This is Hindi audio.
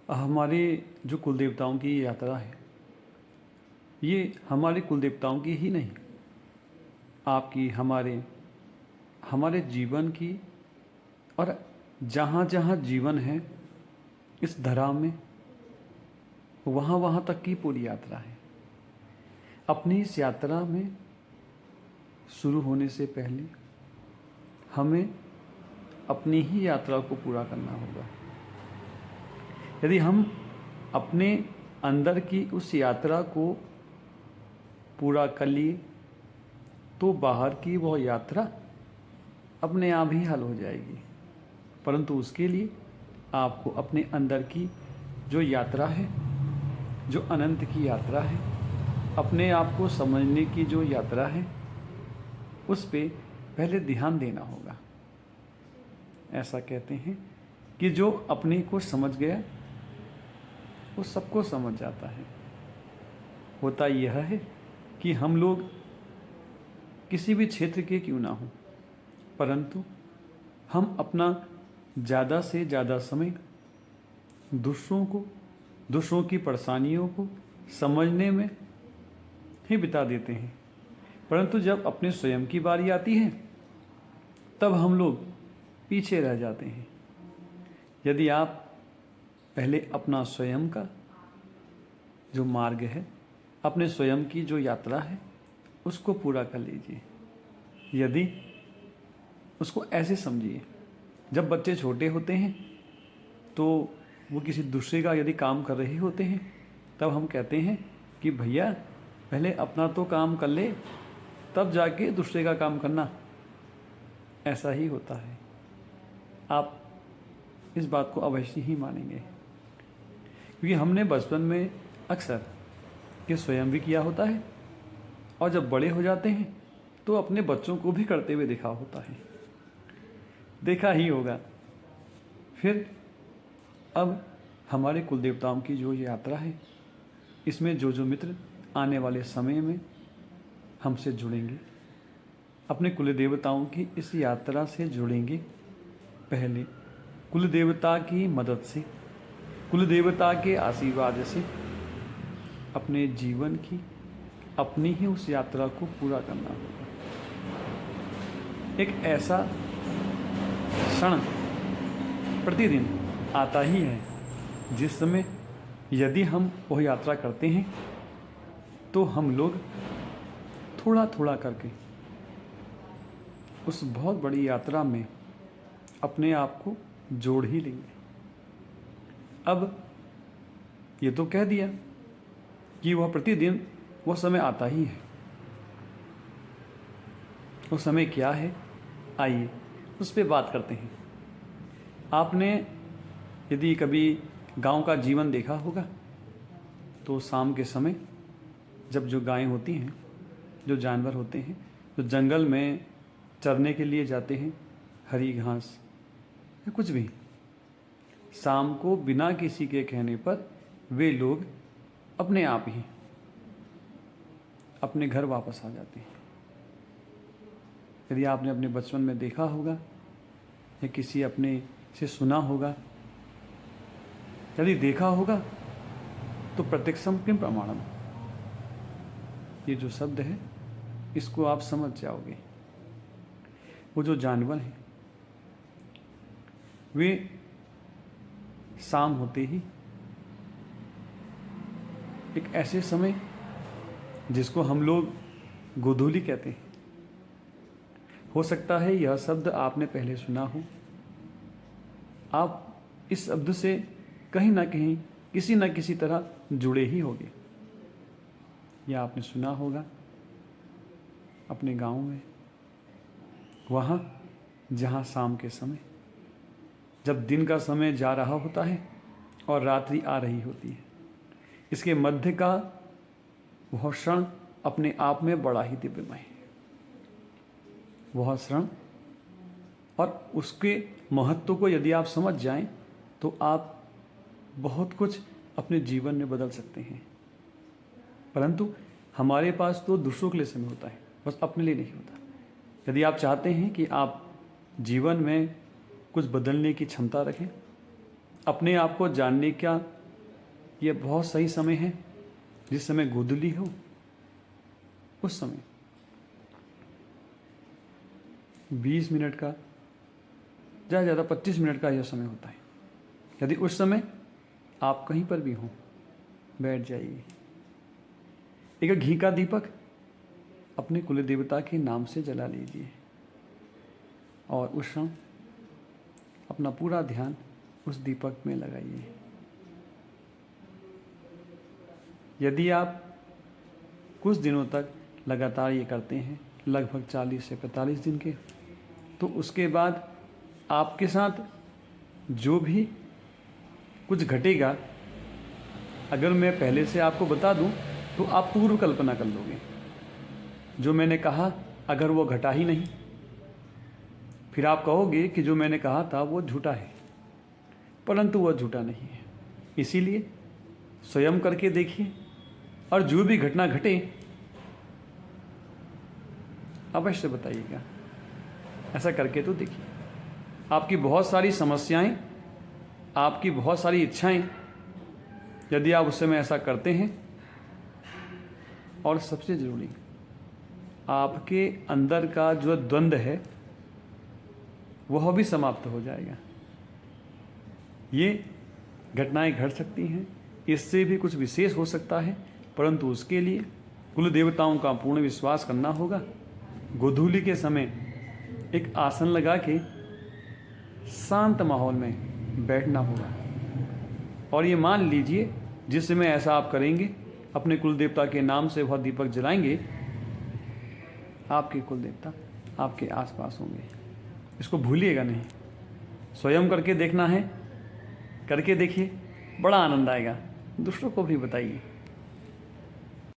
हमारे जो कुल देवताओं की यात्रा है, ये हमारे कुल देवताओं की ही नहीं, आपकी, हमारे हमारे जीवन की, और जहाँ जहाँ जीवन है इस धरा में, वहाँ वहाँ तक की पूरी यात्रा है। अपनी इस यात्रा में शुरू होने से पहले हमें अपनी ही यात्रा को पूरा करना होगा। यदि हम अपने अंदर की उस यात्रा को पूरा कर लिए तो बाहर की वह यात्रा अपने आप ही हल हो जाएगी। परंतु उसके लिए आपको अपने अंदर की जो यात्रा है, जो अनंत की यात्रा है, अपने आप को समझने की जो यात्रा है, उस पे पहले ध्यान देना होगा। ऐसा कहते हैं कि जो अपने को समझ गया वो सबको समझ जाता है। होता यह है कि हम लोग किसी भी क्षेत्र के क्यों ना हों, परंतु हम अपना ज़्यादा से ज़्यादा समय दूसरों की परेशानियों को समझने में ही बिता देते हैं। परंतु जब अपने स्वयं की बारी आती है तब हम लोग पीछे रह जाते हैं। यदि आप पहले अपना स्वयं का जो मार्ग है, अपने स्वयं की जो यात्रा है, उसको पूरा कर लीजिए। यदि उसको ऐसे समझिए, जब बच्चे छोटे होते हैं तो वो किसी दूसरे का यदि काम कर रहे होते हैं तब हम कहते हैं कि भैया पहले अपना तो काम कर ले, तब जाके दूसरे का काम करना। ऐसा ही होता है। आप इस बात को अवश्य ही मानेंगे, क्योंकि हमने बचपन में अक्सर ये स्वयं भी किया होता है, और जब बड़े हो जाते हैं तो अपने बच्चों को भी करते हुए देखा होता है, देखा ही होगा। फिर अब हमारे कुल देवताओं की जो यात्रा है, इसमें जो जो मित्र आने वाले समय में हमसे जुड़ेंगे, अपने कुल देवताओं की इस यात्रा से जुड़ेंगे। पहले कुल देवता की मदद से, कुल देवता के आशीर्वाद से अपने जीवन की, अपनी ही उस यात्रा को पूरा करना होगा। एक ऐसा क्षण प्रतिदिन आता ही है जिस समय यदि हम वह यात्रा करते हैं तो हम लोग थोड़ा थोड़ा करके उस बहुत बड़ी यात्रा में अपने आप को जोड़ ही लेंगे। अब ये तो कह दिया कि वह प्रतिदिन वह समय आता ही है। वो समय क्या है, आइए उस पर बात करते हैं। आपने यदि कभी गांव का जीवन देखा होगा तो शाम के समय जब जो गायें होती हैं, जो जानवर होते हैं, जो जंगल में चरने के लिए जाते हैं, हरी घास या कुछ भी, शाम को बिना किसी के कहने पर वे लोग अपने आप ही अपने घर वापस आ जाते हैं। यदि आपने अपने बचपन में देखा होगा या किसी अपने से सुना होगा, यदि देखा होगा तो प्रत्यक्षम किम प्रमाणम, ये जो शब्द है इसको आप समझ जाओगे। वो जो जानवर हैं वे शाम होते ही एक ऐसे समय जिसको हम लोग गोधूली कहते हैं, हो सकता है यह शब्द आपने पहले सुना हो, आप इस शब्द से कहीं ना कहीं किसी न किसी तरह जुड़े ही होंगे, या आपने सुना होगा अपने गांव में, वहाँ जहाँ शाम के समय जब दिन का समय जा रहा होता है और रात्रि आ रही होती है, इसके मध्य का वह क्षण अपने आप में बड़ा ही दिव्यमय है। वह क्षण और उसके महत्व को यदि आप समझ जाएं तो आप बहुत कुछ अपने जीवन में बदल सकते हैं। परंतु हमारे पास तो दूसरों के लिए समय होता है, बस अपने लिए नहीं होता। यदि आप चाहते हैं कि आप जीवन में कुछ बदलने की क्षमता रखें, अपने आप को जानने का ये बहुत सही समय है। जिस समय गोधूली हो उस समय 20 मिनट का, ज़्यादा ज़्यादा 25 मिनट का यह समय होता है। यदि उस समय आप कहीं पर भी हों, बैठ जाइए। एक घी का दीपक अपने कुल देवता के नाम से जला लीजिए और उस समय अपना पूरा ध्यान उस दीपक में लगाइए। यदि आप कुछ दिनों तक लगातार ये करते हैं, लगभग 40 से 45 दिन के, तो उसके बाद आपके साथ जो भी कुछ घटेगा, अगर मैं पहले से आपको बता दूं तो आप पूर्व कल्पना कर लोगे। जो मैंने कहा अगर वो घटा ही नहीं, फिर आप कहोगे कि जो मैंने कहा था वो झूठा है, परंतु वह झूठा नहीं है। इसीलिए स्वयं करके देखिए और जो भी घटना घटे अवश्य बताइएगा। ऐसा करके तो देखिए, आपकी बहुत सारी समस्याएं, आपकी बहुत सारी इच्छाएं, यदि आप उस समय ऐसा करते हैं, और सबसे ज़रूरी आपके अंदर का जो द्वंद्व है वह भी समाप्त हो जाएगा। ये घटनाएं घट सकती हैं, इससे भी कुछ विशेष हो सकता है, परंतु उसके लिए कुल देवताओं का पूर्ण विश्वास करना होगा। गोधूली के समय एक आसन लगा के शांत माहौल में बैठना होगा और ये मान लीजिए जिस समय ऐसा आप करेंगे, अपने कुल देवता के नाम से वह दीपक जलाएंगे, आपके कुल देवता आपके आसपास होंगे। इसको भूलिएगा नहीं, स्वयं करके देखना है, करके देखिए, बड़ा आनंद आएगा। दूसरों को भी बताइए।